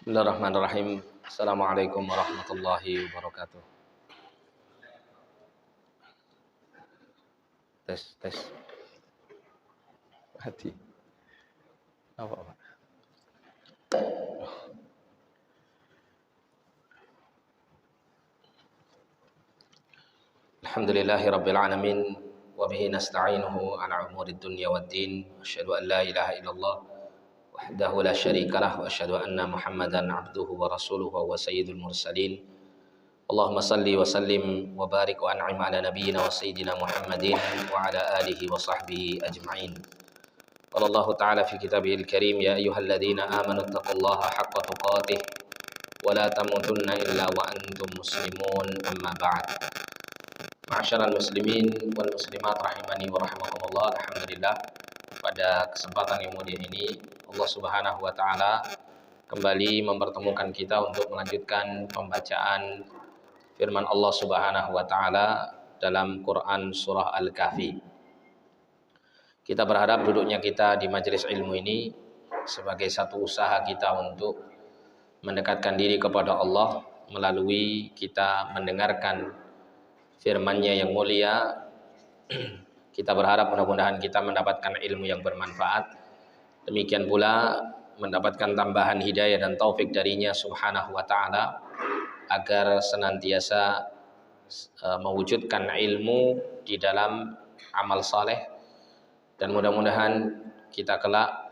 Bismillahirrahmanirrahim. Assalamualaikum warahmatullahi wabarakatuh. Tes. Hati. Apa? Alhamdulillahi rabbil alamin wa bihi nasta'inuhu ala umurid dunya waddin. Asyhadu an la ilaha illallah wahdahu la syarikalah wa asyhadu anna Muhammadan abduhu wa rasuluhu wa sayyidul mursalin. Allahumma salli wa sallim wa barik wa an'im ala nabiyyina wa sayyidina Muhammadin wa ala alihi wa sahbihi ajma'in. Qala Allah ta'ala fi kitabihil karim ya ayyuhalladzina amanu taqullaha haqqa tuqatih wa la tamutunna illa wa antum muslimun amma ba'd. Ma'asyiral muslimin wal muslimat rahimani wa rahimakumullah. Alhamdulillah, pada kesempatan yang mulia ini Allah Subhanahu wa taala kembali mempertemukan kita untuk melanjutkan pembacaan firman Allah Subhanahu wa taala dalam Quran surah Al-Kahfi. Kita berharap duduknya kita di majelis ilmu ini sebagai satu usaha kita untuk mendekatkan diri kepada Allah melalui kita mendengarkan firman-Nya yang mulia. Kita berharap mudah-mudahan kita mendapatkan ilmu yang bermanfaat. Demikian pula mendapatkan tambahan hidayah dan taufik darinya subhanahu wa ta'ala agar senantiasa mewujudkan ilmu di dalam amal saleh, dan mudah-mudahan kita kelak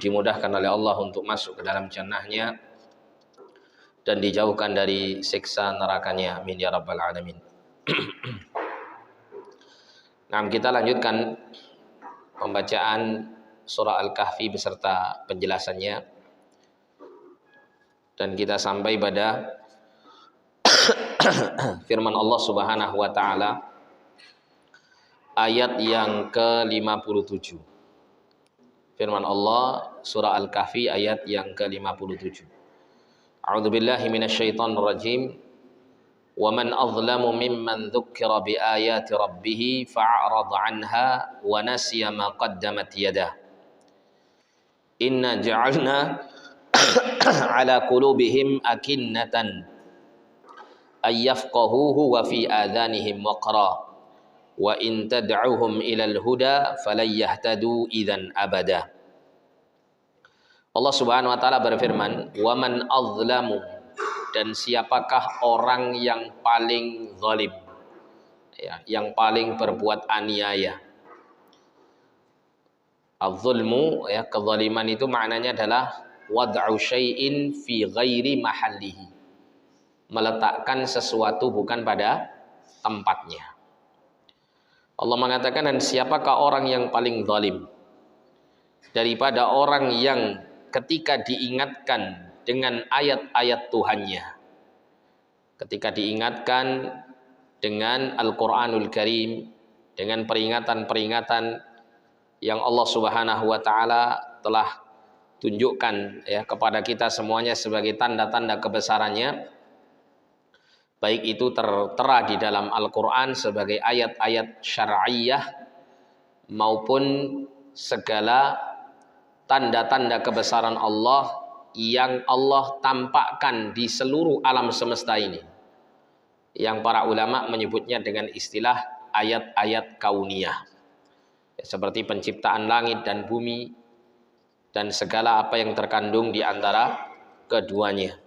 dimudahkan oleh Allah untuk masuk ke dalam jannah-Nya dan dijauhkan dari siksa nerakanya. Amin ya rabbal alamin. Nah, kita lanjutkan pembacaan surah Al-Kahfi beserta penjelasannya, dan kita sampai pada firman Allah Subhanahu wa taala ayat yang ke-57. Firman Allah surah Al-Kahfi ayat yang ke-57. A'udzubillahi minasyaitonir rajim. Wa man azlamu mimman dzukkira bi ayati rabbih fa'arada 'anha wa nasiya ma qaddamat yadah. Inna ja'alna 'ala qulubihim akinnatan ay yafqahuhu wa fi adhanihim waqra wa in tad'uhum ilal huda falan yahtadu idzan abada. Allah Subhanahu wa taala berfirman, wa man azlamu, dan siapakah orang yang paling zalim, ya, yang paling berbuat aniaya. Az-zulmu, ya, kezaliman itu maknanya adalah wad'u syai'in fi ghairi mahallihi, meletakkan sesuatu bukan pada tempatnya. Allah mengatakan, dan siapakah orang yang paling zalim daripada orang yang ketika diingatkan dengan ayat-ayat Tuhannya, ketika diingatkan dengan Al-Quranul Karim, dengan peringatan-peringatan yang Allah Subhanahu wa ta'ala telah tunjukkan, ya, kepada kita semuanya sebagai tanda-tanda kebesarannya, baik itu tertera di dalam Al-Quran sebagai ayat-ayat syar'iyah maupun segala tanda-tanda kebesaran Allah yang Allah tampakkan di seluruh alam semesta ini, yang para ulama menyebutnya dengan istilah ayat-ayat kauniyah, ya, seperti penciptaan langit dan bumi dan segala apa yang terkandung di antara keduanya.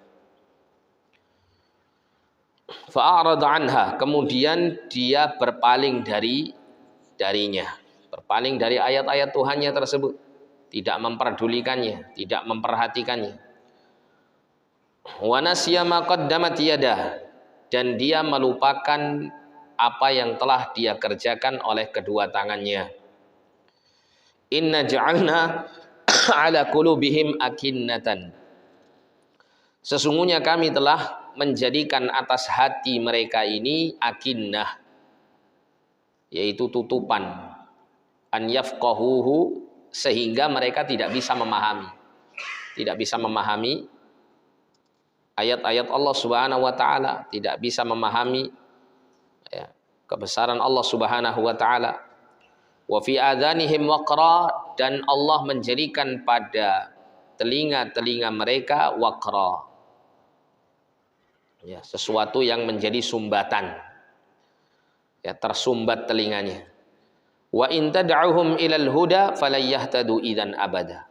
Fa'arada anha, kemudian dia berpaling darinya, berpaling dari ayat-ayat Tuhannya tersebut, tidak memperdulikannya, tidak memperhatikannya. Wa nasiya ma qaddamat yadah, dan dia melupakan apa yang telah dia kerjakan oleh kedua tangannya. Inna ja'alna ala qulubihim akinnatan, sesungguhnya kami telah menjadikan atas hati mereka ini akinnah, yaitu tutupan, an yafqahuhu, sehingga mereka tidak bisa memahami ayat-ayat Allah Subhanahu wa taala, tidak bisa memahami, ya, kebesaran Allah Subhanahu wa taala. Wa fi adhanihim waqra, dan Allah menjadikan pada telinga-telinga mereka waqra. Ya, sesuatu yang menjadi sumbatan. Ya, tersumbat telinganya. Wa in tad'uhum ilal huda falayahtadu idzan abada.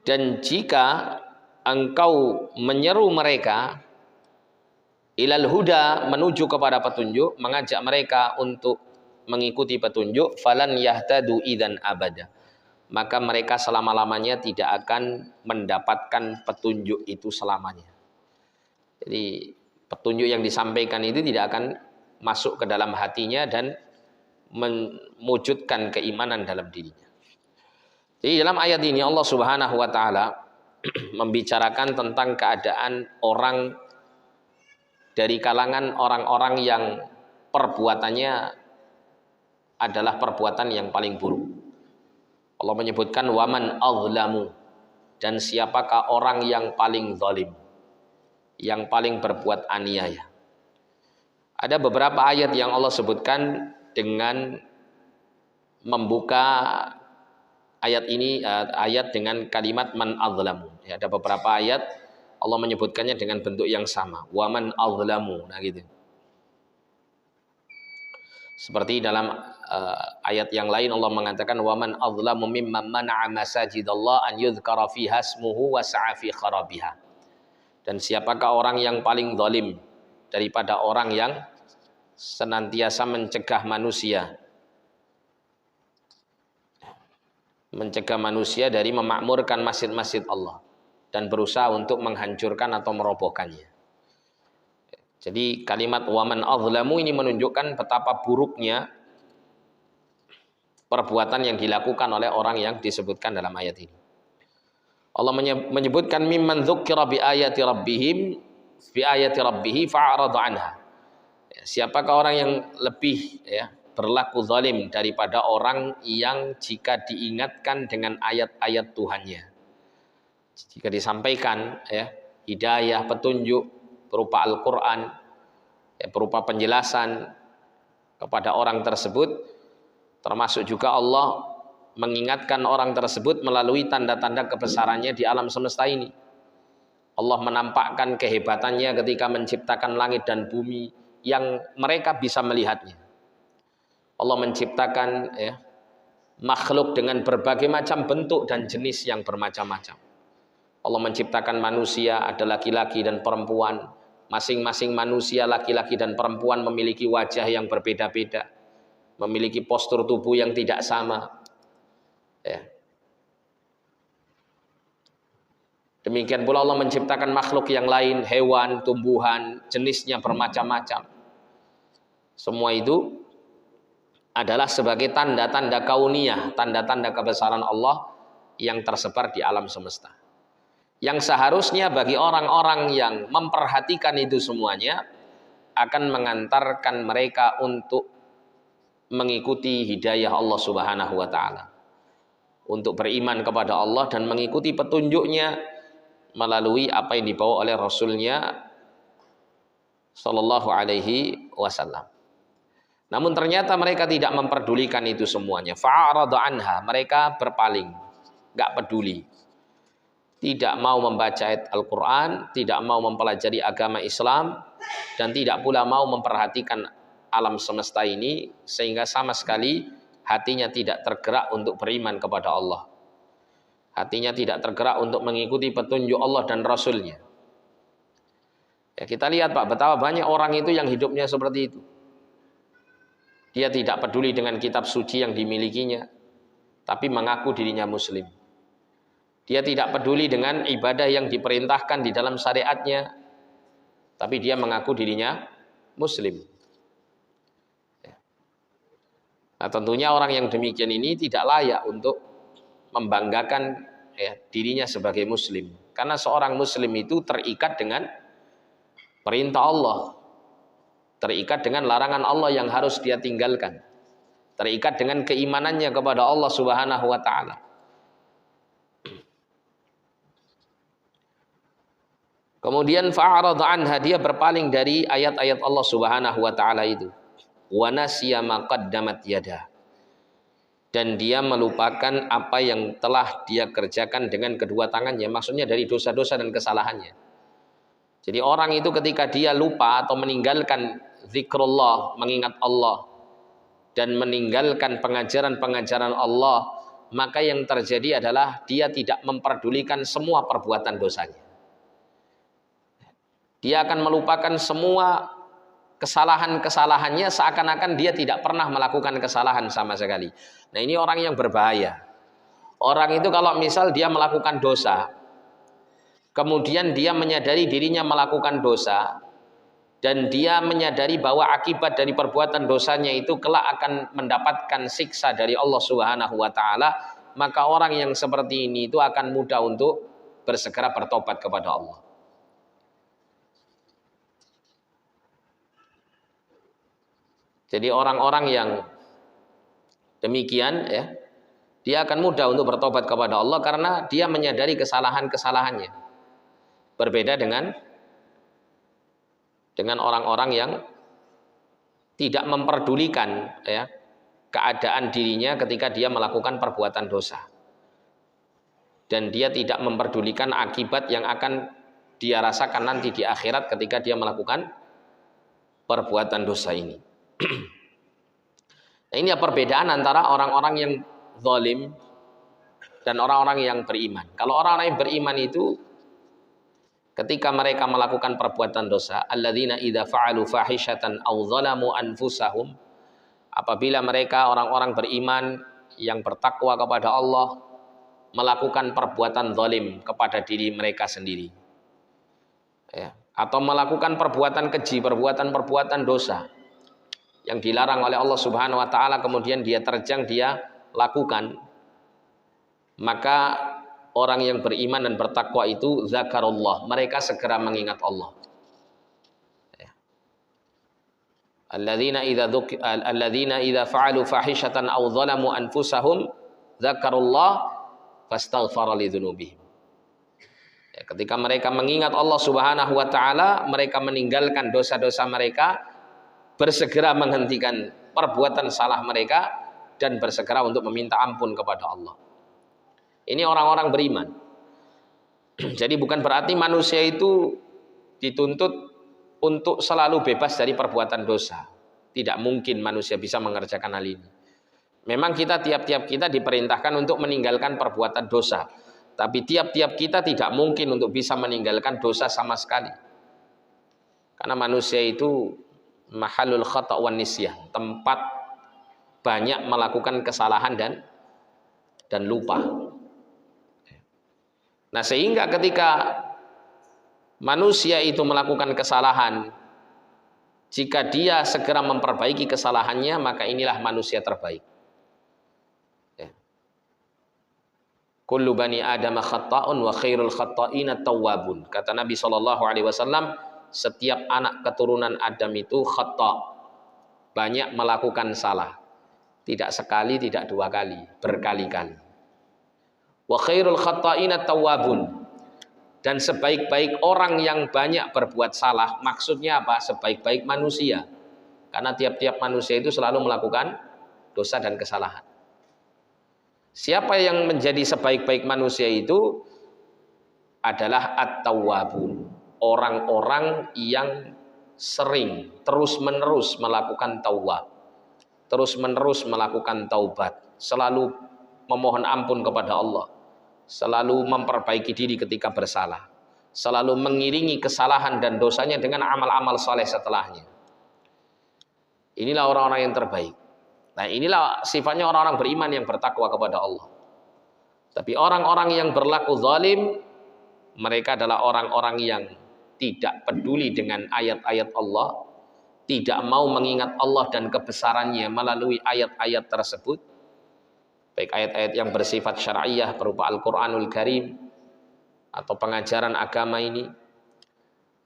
Dan jika engkau menyeru mereka ilal huda, menuju kepada petunjuk, mengajak mereka untuk mengikuti petunjuk, falan yahtadu idzan abada, maka mereka selama-lamanya tidak akan mendapatkan petunjuk itu selamanya. Jadi petunjuk yang disampaikan itu tidak akan masuk ke dalam hatinya dan mewujudkan keimanan dalam dirinya. Jadi dalam ayat ini Allah Subhanahu wa taala membicarakan tentang keadaan orang dari kalangan orang-orang yang perbuatannya adalah perbuatan yang paling buruk. Allah menyebutkan waman azlamu, dan siapakah orang yang paling zalim, yang paling berbuat aniaya. Ada beberapa ayat yang Allah sebutkan dengan membuka ayat ini, ayat dengan kalimat man azlamu. Ya, ada beberapa ayat Allah menyebutkannya dengan bentuk yang sama, waman azlamu. Nah gitu. Seperti dalam ayat yang lain Allah mengatakan waman azlamu mimman mana'a masajidallah an yudhkara fiha ismuhu wa sa'a fi kharabiha. Dan siapakah orang yang paling zalim daripada orang yang senantiasa mencegah manusia dari memakmurkan masjid-masjid Allah dan berusaha untuk menghancurkan atau merobohkannya. Jadi kalimat waman azlamu ini menunjukkan betapa buruknya perbuatan yang dilakukan oleh orang yang disebutkan dalam ayat ini. Allah menyebutkan mimman dzukkira bi ayati rabbih fa'arada anha. Siapakah orang yang lebih berlaku zalim daripada orang yang jika diingatkan dengan ayat-ayat Tuhannya, jika disampaikan hidayah, petunjuk berupa Al-Quran, berupa penjelasan kepada orang tersebut, termasuk juga Allah mengingatkan orang tersebut melalui tanda-tanda kebesarannya di alam semesta ini. Allah menampakkan kehebatannya ketika menciptakan langit dan bumi yang mereka bisa melihatnya. Allah menciptakan makhluk dengan berbagai macam bentuk dan jenis yang bermacam-macam. Allah menciptakan manusia, ada laki-laki dan perempuan. Masing-masing manusia, laki-laki dan perempuan memiliki wajah yang berbeda-beda, memiliki postur tubuh yang tidak sama. Demikian pula Allah menciptakan makhluk yang lain, hewan, tumbuhan, jenisnya bermacam-macam. Semua itu adalah sebagai tanda-tanda kauniyah, tanda-tanda kebesaran Allah yang tersebar di alam semesta. Yang seharusnya bagi orang-orang yang memperhatikan itu semuanya akan mengantarkan mereka untuk mengikuti hidayah Allah Subhanahu wa taala, untuk beriman kepada Allah dan mengikuti petunjuknya melalui apa yang dibawa oleh Rasulnya sallallahu alaihi wasallam. Namun ternyata mereka tidak memperdulikan itu semuanya. Fa'arada anha, mereka berpaling, enggak peduli. Tidak mau membaca ayat Al-Quran, tidak mau mempelajari agama Islam, dan tidak pula mau memperhatikan alam semesta ini, sehingga sama sekali hatinya tidak tergerak untuk beriman kepada Allah. Hatinya tidak tergerak untuk mengikuti petunjuk Allah dan Rasulnya. Ya, kita lihat Pak, betapa banyak orang itu yang hidupnya seperti itu. Dia tidak peduli dengan kitab suci yang dimilikinya, tapi mengaku dirinya Muslim. Dia tidak peduli dengan ibadah yang diperintahkan di dalam syariatnya, tapi dia mengaku dirinya Muslim. Nah, tentunya orang yang demikian ini tidak layak untuk membanggakan dirinya sebagai Muslim, karena seorang Muslim itu terikat dengan perintah Allah, terikat dengan larangan Allah yang harus dia tinggalkan, terikat dengan keimanannya kepada Allah Subhanahu wa taala. Kemudian fa'arada anha, dia berpaling dari ayat-ayat Allah Subhanahu wa taala itu. Wa nasiya ma qaddamat yadah. dan dia melupakan apa yang telah dia kerjakan dengan kedua tangannya, maksudnya dari dosa-dosa dan kesalahannya. Jadi orang itu ketika dia lupa atau meninggalkan zikrullah, mengingat Allah, dan meninggalkan pengajaran-pengajaran Allah, maka yang terjadi adalah dia tidak memperdulikan semua perbuatan dosanya. Dia akan melupakan semua kesalahan-kesalahannya, seakan-akan dia tidak pernah melakukan kesalahan sama sekali. Nah, ini orang yang berbahaya. Orang itu kalau misal dia melakukan dosa, kemudian dia menyadari dirinya melakukan dosa, dan dia menyadari bahwa akibat dari perbuatan dosanya itu kelak akan mendapatkan siksa dari Allah Subhanahu wa taala, maka orang yang seperti ini itu akan mudah untuk bersegera bertobat kepada Allah. Jadi orang-orang yang demikian ya, dia akan mudah untuk bertobat kepada Allah karena dia menyadari kesalahan-kesalahannya. Berbeda dengan orang-orang yang tidak memperdulikan ya keadaan dirinya ketika dia melakukan perbuatan dosa. Dan dia tidak memperdulikan akibat yang akan dia rasakan nanti di akhirat ketika dia melakukan perbuatan dosa ini. Nah, ini ya perbedaan antara orang-orang yang zalim dan orang-orang yang beriman. Kalau orang-orang yang beriman itu ketika mereka melakukan perbuatan dosa, alladzina idza fa'alu fahishatan aw zalamu anfusahum, apabila mereka orang-orang beriman yang bertakwa kepada Allah melakukan perbuatan zalim kepada diri mereka sendiri, ya, atau melakukan perbuatan keji, perbuatan dosa yang dilarang oleh Allah Subhanahu wa taala, kemudian dia terjang, dia lakukan, maka orang yang beriman dan bertakwa itu zakarullah, mereka segera mengingat Allah. Alladzina idza fa'alu fahishatan aw zalamu anfusahum zakarullah fastaghfara lidzunubihim. Ya, ketika mereka mengingat Allah Subhanahu wa taala, mereka meninggalkan dosa-dosa mereka, bersegera menghentikan perbuatan salah mereka, dan bersegera untuk meminta ampun kepada Allah. Ini orang-orang beriman. Jadi bukan berarti manusia itu dituntut untuk selalu bebas dari perbuatan dosa. Tidak mungkin manusia bisa mengerjakan hal ini. Memang tiap-tiap kita diperintahkan untuk meninggalkan perbuatan dosa. Tapi tiap-tiap kita tidak mungkin untuk bisa meninggalkan dosa sama sekali. Karena manusia itu mahalul khata' wan nisyan, tempat banyak melakukan kesalahan dan lupa. Nah, sehingga ketika manusia itu melakukan kesalahan, jika dia segera memperbaiki kesalahannya, maka inilah manusia terbaik. Kullu bani Adam khata'un wa khairul khata'ina tawwabun. Kata Nabi SAW, setiap anak keturunan Adam itu khata', banyak melakukan salah. Tidak sekali, tidak dua kali, berkali-kali. Wa khairul khata'ina tawwabun. Dan sebaik-baik orang yang banyak berbuat salah, maksudnya apa? Sebaik-baik manusia. Karena tiap-tiap manusia itu selalu melakukan dosa dan kesalahan. Siapa yang menjadi sebaik-baik manusia itu adalah at-tawwabun, orang-orang yang sering terus-menerus melakukan tawab, terus-menerus melakukan taubat, selalu memohon ampun kepada Allah, selalu memperbaiki diri ketika bersalah, selalu mengiringi kesalahan dan dosanya dengan amal-amal saleh setelahnya. Inilah orang-orang yang terbaik. Nah, inilah sifatnya orang-orang beriman yang bertakwa kepada Allah. Tapi orang-orang yang berlaku zalim, mereka adalah orang-orang yang tidak peduli dengan ayat-ayat Allah, tidak mau mengingat Allah dan kebesarannya melalui ayat-ayat tersebut, baik ayat-ayat yang bersifat syar'iyah berupa Al-Quranul Karim atau pengajaran agama ini,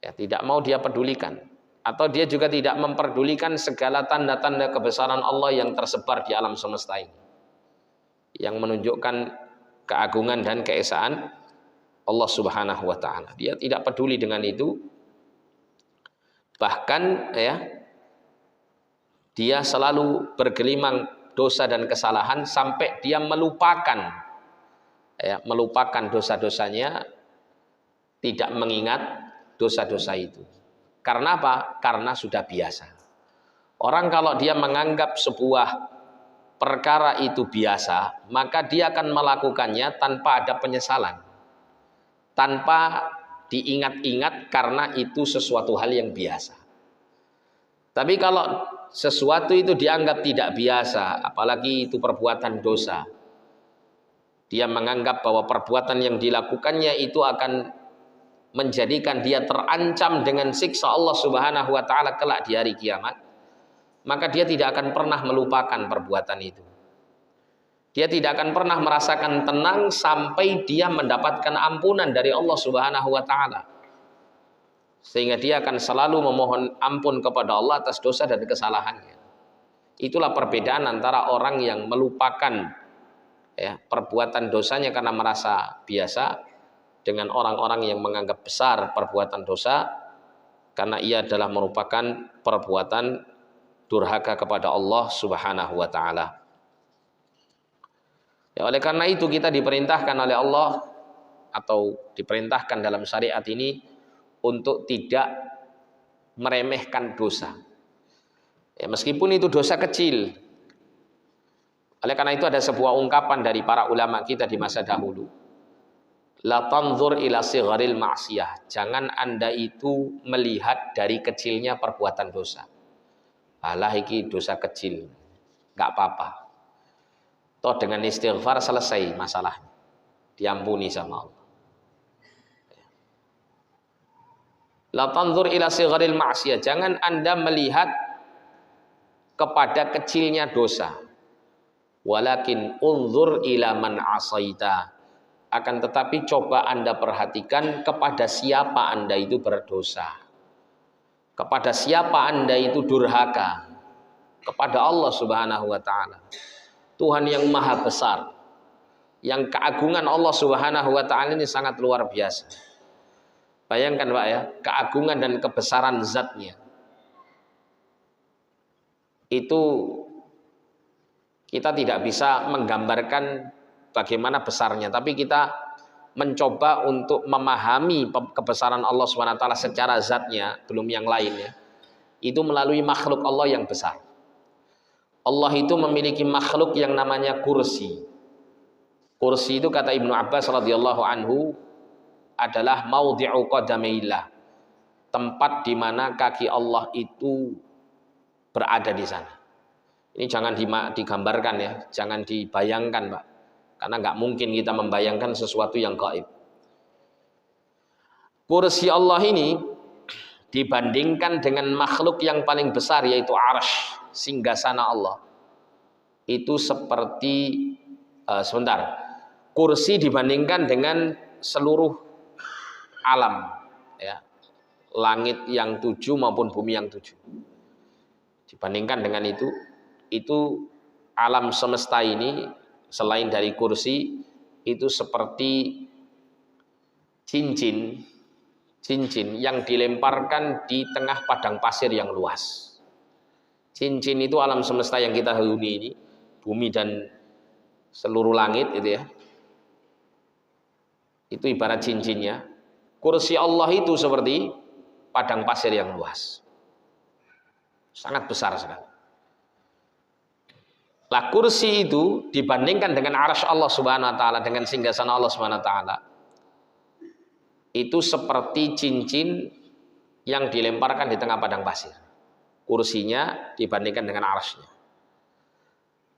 ya, tidak mau dia pedulikan. Atau dia juga tidak memperdulikan segala tanda-tanda kebesaran Allah yang tersebar di alam semesta ini, yang menunjukkan keagungan dan keesaan Allah Subhanahu wa taala. Dia tidak peduli dengan itu. Bahkan ya, dia selalu bergelimang dosa dan kesalahan sampai dia melupakan dosa-dosanya, tidak mengingat dosa-dosa itu. Karena apa? Karena sudah biasa. Orang kalau dia menganggap sebuah perkara itu biasa, maka dia akan melakukannya tanpa ada penyesalan, tanpa diingat-ingat, karena itu sesuatu hal yang biasa. Tapi kalau sesuatu itu dianggap tidak biasa, apalagi itu perbuatan dosa, dia menganggap bahwa perbuatan yang dilakukannya itu akan menjadikan dia terancam dengan siksa Allah Subhanahu wa taala kelak di hari kiamat, maka dia tidak akan pernah melupakan perbuatan itu. Dia tidak akan pernah merasakan tenang sampai dia mendapatkan ampunan dari Allah Subhanahu wa taala. Sehingga dia akan selalu memohon ampun kepada Allah atas dosa dan kesalahannya. Itulah perbedaan antara orang yang melupakan perbuatan dosanya karena merasa biasa, dengan orang-orang yang menganggap besar perbuatan dosa karena ia adalah merupakan perbuatan durhaka kepada Allah Subhanahu wa taala. Ya, oleh karena itu kita diperintahkan oleh Allah, atau diperintahkan dalam syariat ini, untuk tidak meremehkan dosa. Ya, meskipun itu dosa kecil. Oleh karena itu ada sebuah ungkapan dari para ulama kita di masa dahulu. La tanzur ila sigharil ma'siyah. Jangan Anda itu melihat dari kecilnya perbuatan dosa. Alah iki dosa kecil, enggak apa-apa. Toh dengan istighfar selesai masalahnya. Diampuni sama Allah. La tanzur ila sigharil ma'siyah. Jangan Anda melihat kepada kecilnya dosa. Walakin unzur ila man asaita. Akan tetapi coba Anda perhatikan kepada siapa Anda itu berdosa, kepada siapa Anda itu durhaka, kepada Allah Subhanahu wa taala. Tuhan yang maha besar, yang keagungan Allah Subhanahu wa taala ini sangat luar biasa. Bayangkan Pak ya, keagungan dan kebesaran zatnya itu kita tidak bisa menggambarkan bagaimana besarnya, tapi kita mencoba untuk memahami kebesaran Allah SWT secara zatnya, belum yang lainnya, itu melalui makhluk Allah yang besar. Allah itu memiliki makhluk yang namanya kursi. Kursi itu kata Ibnu Abbas radhiyallahu anhu adalah maudhi'u qadamaillah, tempat di mana kaki Allah itu berada di sana. Ini jangan digambarkan ya, jangan dibayangkan Pak. Karena nggak mungkin kita membayangkan sesuatu yang gaib. Kursi Allah ini dibandingkan dengan makhluk yang paling besar yaitu arsy, singgasana Allah. Itu seperti kursi dibandingkan dengan seluruh alam, ya, langit yang 7 maupun bumi yang 7. Dibandingkan dengan itu alam semesta ini selain dari kursi itu seperti cincin yang dilemparkan di tengah padang pasir yang luas. Cincin itu alam semesta yang kita huni ini, bumi dan seluruh langit itu ya. Itu ibarat cincinnya. Kursi Allah itu seperti padang pasir yang luas. Sangat besar sekali. Lah kursi itu dibandingkan dengan arsy Allah Subhanahu wa taala, dengan singgasana Allah Subhanahu wa taala, itu seperti cincin yang dilemparkan di tengah padang pasir. Kursinya dibandingkan dengan arsy-nya.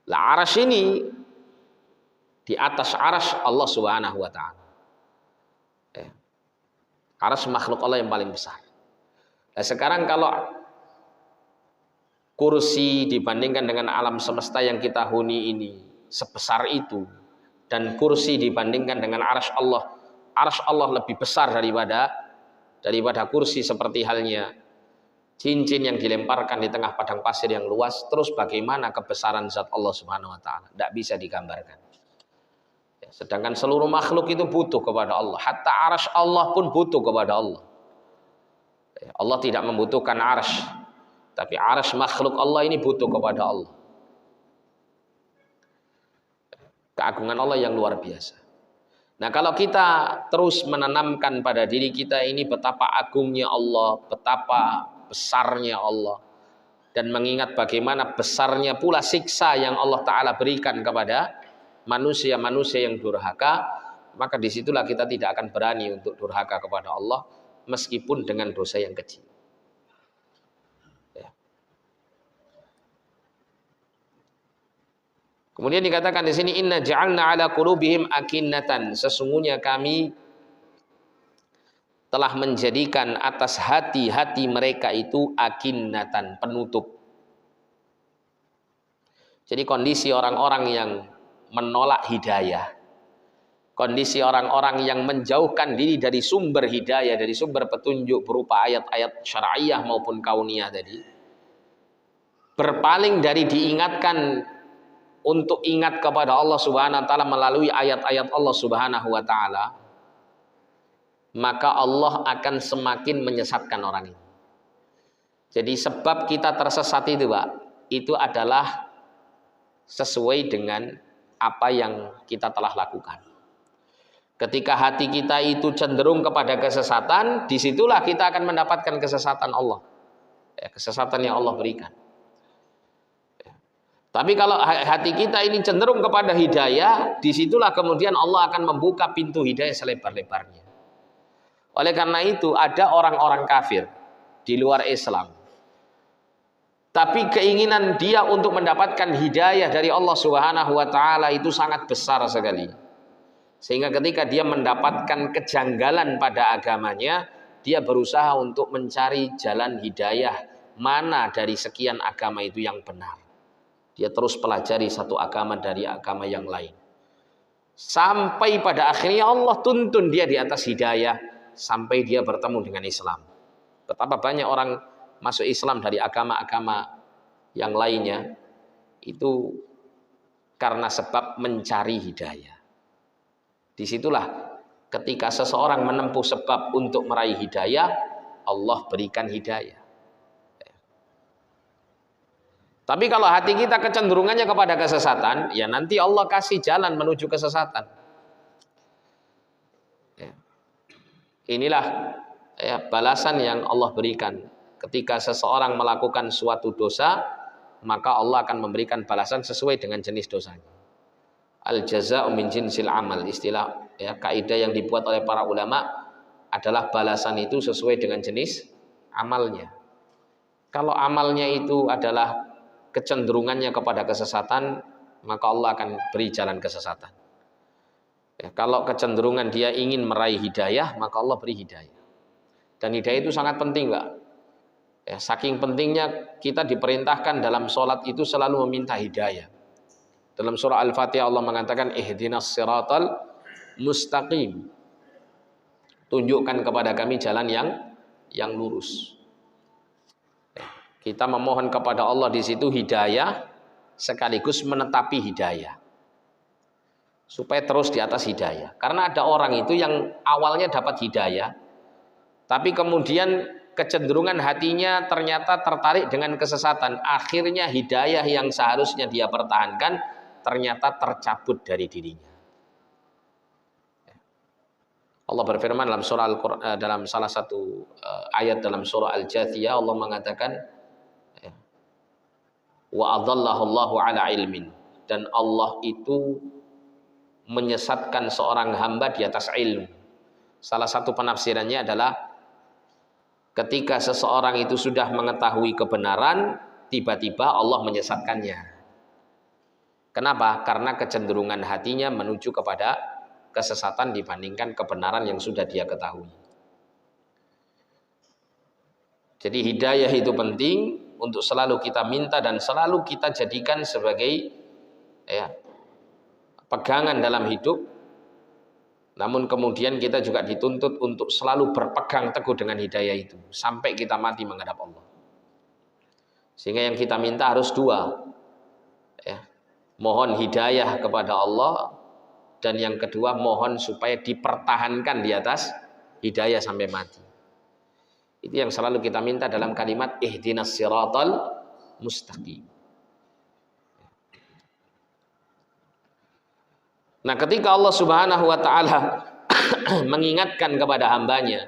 Lah arsy ini di atas arsy Allah Subhanahu wa taala. Arsy makhluk Allah yang paling besar. Nah, sekarang kalau kursi dibandingkan dengan alam semesta yang kita huni ini sebesar itu, dan kursi dibandingkan dengan arsy Allah lebih besar daripada kursi, seperti halnya cincin yang dilemparkan di tengah padang pasir yang luas, terus bagaimana kebesaran zat Allah Subhanahu wa taala? Tidak bisa digambarkan. Sedangkan seluruh makhluk itu butuh kepada Allah, hatta arsy Allah pun butuh kepada Allah. Allah tidak membutuhkan arsy, tapi arsy makhluk Allah ini butuh kepada Allah. Keagungan Allah yang luar biasa. Nah, kalau kita terus menanamkan pada diri kita ini betapa agungnya Allah, betapa besarnya Allah, dan mengingat bagaimana besarnya pula siksa yang Allah Ta'ala berikan kepada manusia-manusia yang durhaka, maka disitulah kita tidak akan berani untuk durhaka kepada Allah meskipun dengan dosa yang kecil. Kemudian dikatakan di sini inna ja'alna ala qulubihim akinnatan, sesungguhnya kami telah menjadikan atas hati-hati mereka itu akinnatan, penutup. Jadi kondisi orang-orang yang menolak hidayah, kondisi orang-orang yang menjauhkan diri dari sumber hidayah, dari sumber petunjuk berupa ayat-ayat syar'iyah maupun kauniyah tadi, berpaling dari diingatkan untuk ingat kepada Allah Subhanahu wa taala melalui ayat-ayat Allah Subhanahu wa taala, maka Allah akan semakin menyesatkan orang ini. Jadi sebab kita tersesat itu, Pak, itu adalah sesuai dengan apa yang kita telah lakukan. Ketika hati kita itu cenderung kepada kesesatan, disitulah kita akan mendapatkan kesesatan Allah, kesesatan yang Allah berikan. Tapi kalau hati kita ini cenderung kepada hidayah, disitulah kemudian Allah akan membuka pintu hidayah selebar-lebarnya. Oleh karena itu ada orang-orang kafir di luar Islam, tapi keinginan dia untuk mendapatkan hidayah dari Allah Subhanahu wa taala itu sangat besar sekali. Sehingga ketika dia mendapatkan kejanggalan pada agamanya, dia berusaha untuk mencari jalan hidayah mana dari sekian agama itu yang benar. Dia terus pelajari satu agama dari agama yang lain. Sampai pada akhirnya Allah tuntun dia di atas hidayah sampai dia bertemu dengan Islam. Betapa banyak orang masuk Islam dari agama-agama yang lainnya itu karena sebab mencari hidayah. Disitulah ketika seseorang menempuh sebab untuk meraih hidayah, Allah berikan hidayah. Tapi kalau hati kita kecenderungannya kepada kesesatan, ya nanti Allah kasih jalan menuju kesesatan. Ya. Inilah balasan yang Allah berikan. Ketika seseorang melakukan suatu dosa, maka Allah akan memberikan balasan sesuai dengan jenis dosanya. Al-jaza'u min jinsil amal, istilah kaidah yang dibuat oleh para ulama adalah balasan itu sesuai dengan jenis amalnya. Kalau amalnya itu adalah kecenderungannya kepada kesesatan, maka Allah akan beri jalan kesesatan. Kalau kecenderungan dia ingin meraih hidayah, maka Allah beri hidayah. Dan hidayah itu sangat penting, Pak. Saking pentingnya kita diperintahkan dalam sholat itu selalu meminta hidayah. Dalam surah Al-Fatihah Allah mengatakan ihdinas siratal mustaqim. Tunjukkan kepada kami jalan yang lurus. Kita memohon kepada Allah di situ hidayah sekaligus menetapi hidayah. Supaya terus di atas hidayah. Karena ada orang itu yang awalnya dapat hidayah, tapi kemudian kecenderungan hatinya ternyata tertarik dengan kesesatan. Akhirnya hidayah yang seharusnya dia pertahankan ternyata tercabut dari dirinya. Allah berfirman dalam surah Al-Qur'an, dalam salah satu ayat dalam surah Al-Jathiyah, Allah mengatakan wa adallahu Allahu ala ilmin, dan Allah itu menyesatkan seorang hamba di atas ilmu. Salah satu penafsirannya adalah ketika seseorang itu sudah mengetahui kebenaran, tiba-tiba Allah menyesatkannya. Kenapa? Karena kecenderungan hatinya menuju kepada kesesatan dibandingkan kebenaran yang sudah dia ketahui. Jadi hidayah itu penting untuk selalu kita minta dan selalu kita jadikan sebagai pegangan dalam hidup. Namun kemudian kita juga dituntut untuk selalu berpegang teguh dengan hidayah itu sampai kita mati menghadap Allah. Sehingga yang kita minta harus dua, mohon hidayah kepada Allah, dan yang kedua mohon supaya dipertahankan di atas hidayah sampai mati. Itu yang selalu kita minta dalam kalimat ihdinas siratal mustaqim. Nah, ketika Allah Subhanahu wa taala mengingatkan kepada hambanya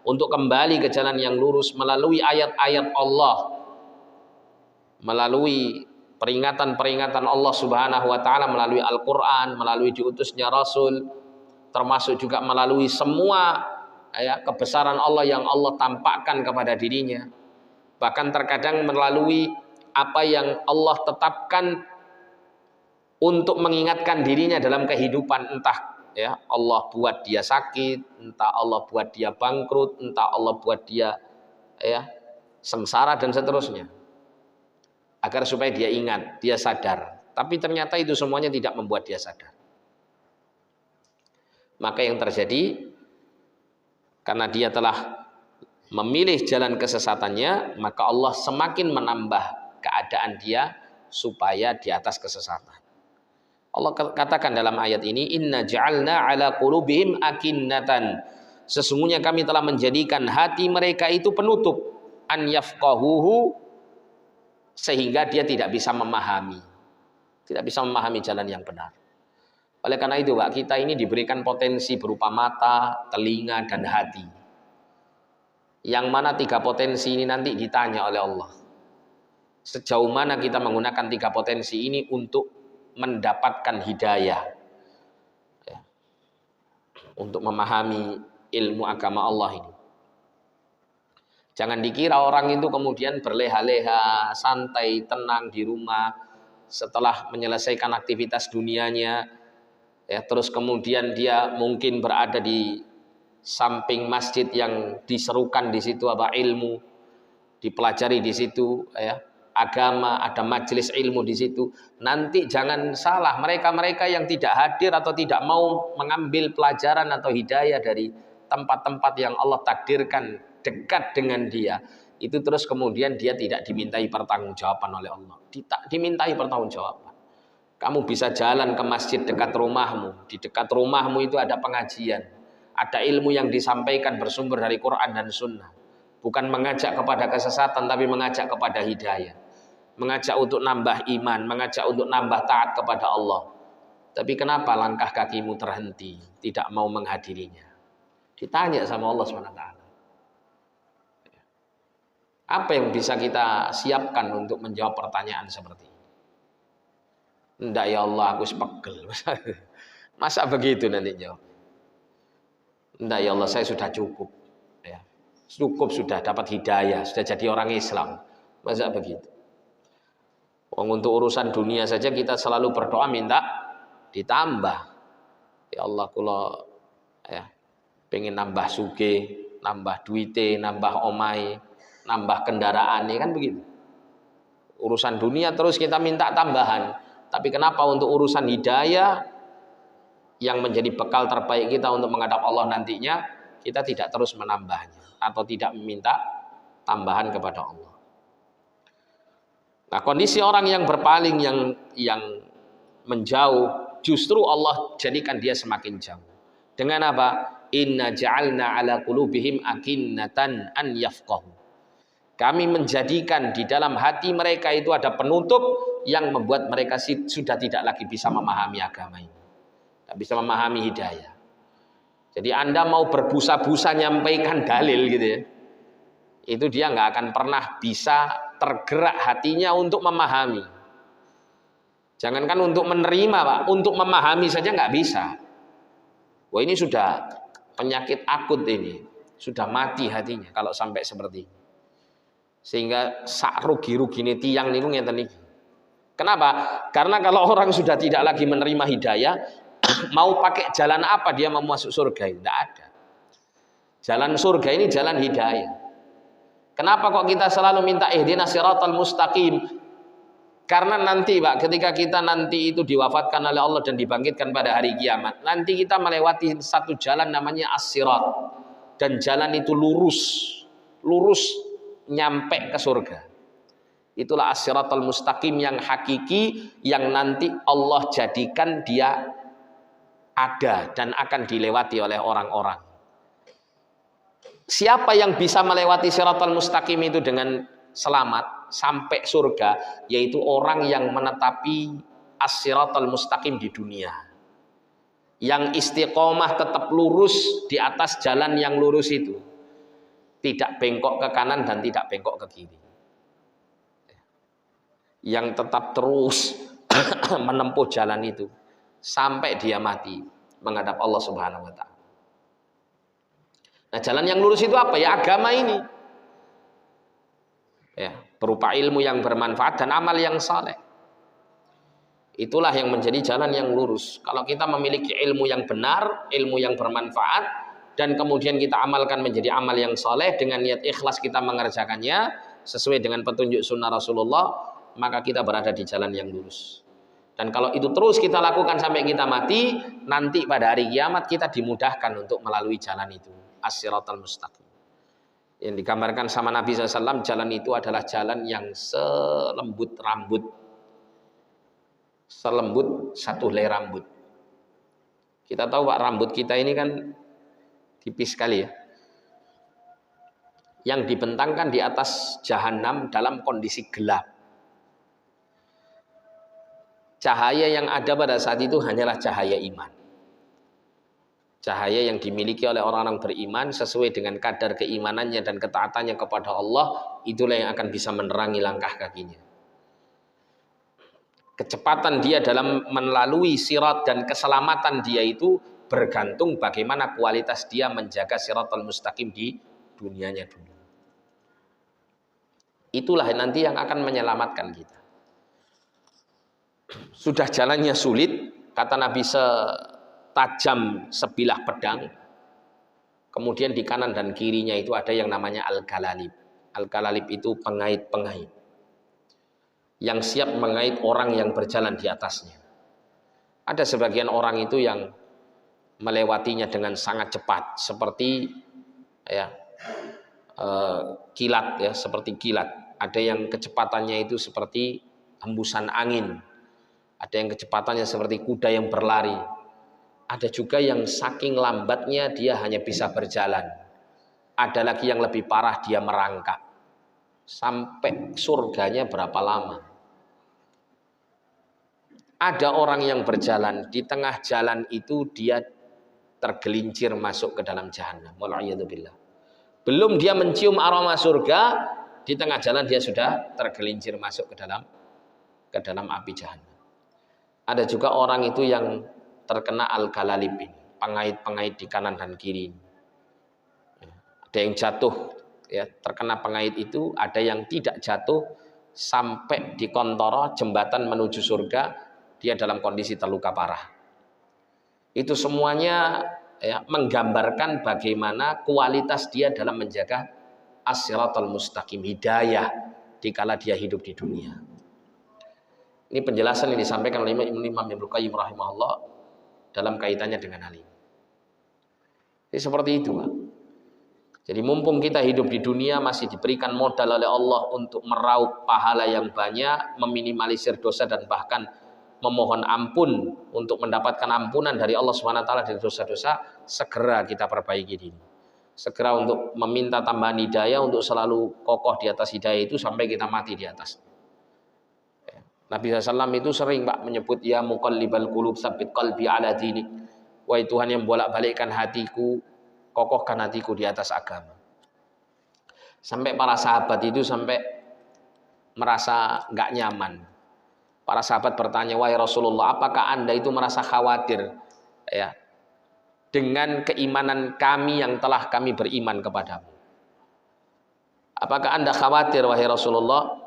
untuk kembali ke jalan yang lurus melalui ayat-ayat Allah, melalui peringatan-peringatan Allah Subhanahu wa taala, melalui Al-Qur'an, melalui diutusnya Rasul, termasuk juga melalui semua kebesaran Allah yang Allah tampakkan kepada dirinya, bahkan terkadang melalui apa yang Allah tetapkan untuk mengingatkan dirinya dalam kehidupan, entah Allah buat dia sakit, entah Allah buat dia bangkrut, entah Allah buat dia sengsara dan seterusnya, agar supaya dia ingat, dia sadar. Tapi ternyata itu semuanya tidak membuat dia sadar. Maka yang terjadi, karena dia telah memilih jalan kesesatannya, maka Allah semakin menambah keadaan dia supaya di atas kesesatan. Allah katakan dalam ayat ini, inna ja'alna ala qulubihim akinnatan, sesungguhnya kami telah menjadikan hati mereka itu penutup, an yafqahuhu, sehingga dia tidak bisa memahami jalan yang benar. Oleh karena itu Pak, kita ini diberikan potensi berupa mata, telinga, dan hati. Yang mana 3 potensi ini nanti ditanya oleh Allah. Sejauh mana kita menggunakan 3 potensi ini untuk mendapatkan hidayah, untuk memahami ilmu agama Allah ini. Jangan dikira orang itu kemudian berleha-leha, santai, tenang di rumah setelah menyelesaikan aktivitas dunianya, terus kemudian dia mungkin berada di samping masjid yang diserukan di situ ilmu, dipelajari di situ agama, ada majelis ilmu di situ. Nanti jangan salah, mereka-mereka yang tidak hadir atau tidak mau mengambil pelajaran atau hidayah dari tempat-tempat yang Allah takdirkan dekat dengan dia, itu terus kemudian dia tidak dimintai pertanggungjawaban oleh Allah. Dimintai pertanggungjawaban. Kamu bisa jalan ke masjid dekat rumahmu, di dekat rumahmu itu ada pengajian, ada ilmu yang disampaikan bersumber dari Quran dan Sunnah. Bukan mengajak kepada kesesatan, tapi mengajak kepada hidayah, mengajak untuk nambah iman, mengajak untuk nambah taat kepada Allah. Tapi kenapa langkah kakimu terhenti, tidak mau menghadirinya? Ditanya sama Allah SWT. Apa yang bisa kita siapkan untuk menjawab pertanyaan seperti ini? Enggak ya Allah, aku sepegel. Masa begitu nanti jawab? Enggak ya Allah, saya sudah cukup. Cukup sudah dapat hidayah, sudah jadi orang Islam. Masa begitu? Untuk urusan dunia saja kita selalu berdoa minta ditambah. Ya Allah, kalau pengen nambah suge, nambah duite, nambah omai, nambah kendaraan, kan begitu. Urusan dunia terus kita minta tambahan. Tapi kenapa untuk urusan hidayah yang menjadi bekal terbaik kita untuk menghadap Allah nantinya, kita tidak terus menambahnya atau tidak meminta tambahan kepada Allah. Nah, kondisi orang yang berpaling, yang menjauh, justru Allah jadikan dia semakin jauh. Dengan apa? Inna ja'alna ala qulubihim akinnatan an yafqahu. Kami menjadikan di dalam hati mereka itu ada penutup yang membuat mereka sudah tidak lagi bisa memahami agama ini, tidak bisa memahami hidayah. Jadi Anda mau berbusa-busa nyampaikan dalil gitu ya, itu dia nggak akan pernah bisa tergerak hatinya untuk memahami. Jangankan untuk menerima Pak, untuk memahami saja nggak bisa. Wah, ini sudah penyakit akut ini, sudah mati hatinya kalau sampai seperti ini. Sehingga sak rugi-rugi ini tiang niku ngeten niki. Kenapa? Karena kalau orang sudah tidak lagi menerima hidayah, mau pakai jalan apa dia mau masuk surga? Tidak ada. Jalan surga ini jalan hidayah. Kenapa kok kita selalu minta ihdinas siratal mustaqim? Karena nanti Pak, ketika kita nanti itu diwafatkan oleh Allah dan dibangkitkan pada hari kiamat, nanti kita melewati satu jalan namanya as-sirat, dan jalan itu lurus nyampe ke surga. Itulah as-siratal mustaqim yang hakiki, yang nanti Allah jadikan dia ada dan akan dilewati oleh orang-orang. Siapa yang bisa melewati siratal mustaqim itu dengan selamat sampai surga, yaitu orang yang menetapi as-siratal mustaqim di dunia. yang istiqomah tetap lurus di atas jalan yang lurus itu, tidak bengkok ke kanan dan tidak bengkok ke kiri, yang tetap terus menempuh jalan itu sampai dia mati menghadap Allah Subhanahu wa taala. Nah, jalan yang lurus itu apa? Ya agama ini. Ya, berupa ilmu yang bermanfaat dan amal yang saleh. Itulah yang menjadi jalan yang lurus. Kalau kita memiliki ilmu yang benar, ilmu yang bermanfaat, dan kemudian kita amalkan menjadi amal yang saleh dengan niat ikhlas kita mengerjakannya sesuai dengan petunjuk sunnah Rasulullah, maka kita berada di jalan yang lurus. Dan kalau itu terus kita lakukan sampai kita mati, nanti pada hari kiamat kita dimudahkan untuk melalui jalan itu, as-siratal mustaqim. Yang digambarkan sama Nabi SAW, jalan itu adalah jalan yang selembut rambut, selembut satu helai rambut. Kita tahu Pak, rambut kita ini kan tipis sekali ya, yang dibentangkan di atas jahanam dalam kondisi gelap. Cahaya yang ada pada saat itu hanyalah cahaya iman, cahaya yang dimiliki oleh orang-orang beriman sesuai dengan kadar keimanannya dan ketaatannya kepada Allah. Itulah yang akan bisa menerangi langkah kakinya. Kecepatan dia dalam melalui sirat dan keselamatan dia itu bergantung bagaimana kualitas dia menjaga siratal mustaqim di dunianya dulu. Itulah nanti yang akan menyelamatkan kita. Sudah jalannya sulit, kata Nabi, setajam sebilah pedang. Kemudian di kanan dan kirinya itu ada yang namanya al-galalib. Al-galalib itu pengait-pengait yang siap mengait orang yang berjalan di atasnya. Ada sebagian orang itu yang melewatinya dengan sangat cepat, seperti ya, kilat ya, seperti kilat. Ada yang kecepatannya itu seperti hembusan angin. Ada yang kecepatannya seperti kuda yang berlari. Ada juga yang saking lambatnya dia hanya bisa berjalan. Ada lagi yang lebih parah, dia merangkak. Sampai surganya berapa lama? Ada orang yang berjalan, di tengah jalan itu dia tergelincir masuk ke dalam jahanam. Wal'iyadzubillah. Belum dia mencium aroma surga, di tengah jalan dia sudah tergelincir masuk ke dalam api jahanam. Ada juga orang itu yang terkena al-galalib, pengait-pengait di kanan dan kiri. Ada yang jatuh ya, terkena pengait itu, ada yang tidak jatuh sampai di kontoro jembatan menuju surga, dia dalam kondisi terluka parah. Itu semuanya ya, menggambarkan bagaimana kualitas dia dalam menjaga as-siratal mustaqim, hidayah dikala dia hidup di dunia. Ini penjelasan yang disampaikan oleh Imam Ibnu Qayyim rahimahullah dalam kaitannya dengan hal ini. Jadi seperti itu, Pak. Jadi mumpung kita hidup di dunia masih diberikan modal oleh Allah untuk meraup pahala yang banyak, meminimalisir dosa dan bahkan memohon ampun untuk mendapatkan ampunan dari Allah Subhanahu wa taala dari dosa-dosa, segera kita perbaiki diri. Segera untuk meminta tambahan hidayah untuk selalu kokoh di atas hidayah itu sampai kita mati di atas. Nabi SAW itu sering Pak menyebut, ya muqallibal qulub tsabbit qalbi ala dinik. Wahai Tuhan yang bolak-balikkan hatiku, kokohkan hatiku di atas agama. Sampai para sahabat itu sampai merasa nggak nyaman. Para sahabat bertanya, wahai Rasulullah, apakah Anda itu merasa khawatir ya dengan keimanan kami yang telah kami beriman kepadamu? Apakah Anda khawatir wahai Rasulullah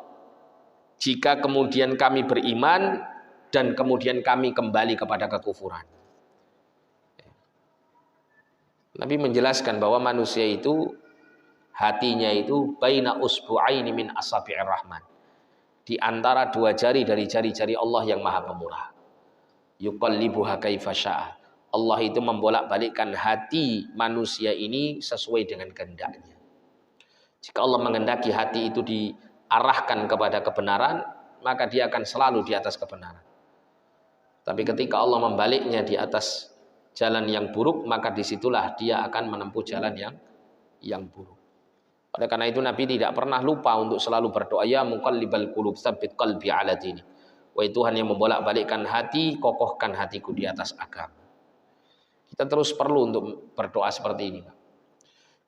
jika kemudian kami beriman dan kemudian kami kembali kepada kekufuran? Nabi menjelaskan bahwa manusia itu hatinya itu baina usbu'aini min asabi'ir rahman, di antara dua jari dari jari-jari Allah yang Maha Pemurah. Yuqallibuha kaifa syaa. Allah itu membolak-balikkan hati manusia ini sesuai dengan kehendaknya. Jika Allah menghendaki hati itu diarahkan kepada kebenaran, maka dia akan selalu di atas kebenaran. Tapi ketika Allah membaliknya di atas jalan yang buruk, maka disitulah dia akan menempuh jalan yang buruk. Oleh karena itu Nabi tidak pernah lupa untuk selalu berdoa, ya muqallibal qulub tsabbit qalbi ala dinik. Wahai Tuhan yang membolak-balikkan hati, kokohkan hatiku di atas agama. Kita terus perlu untuk berdoa seperti ini.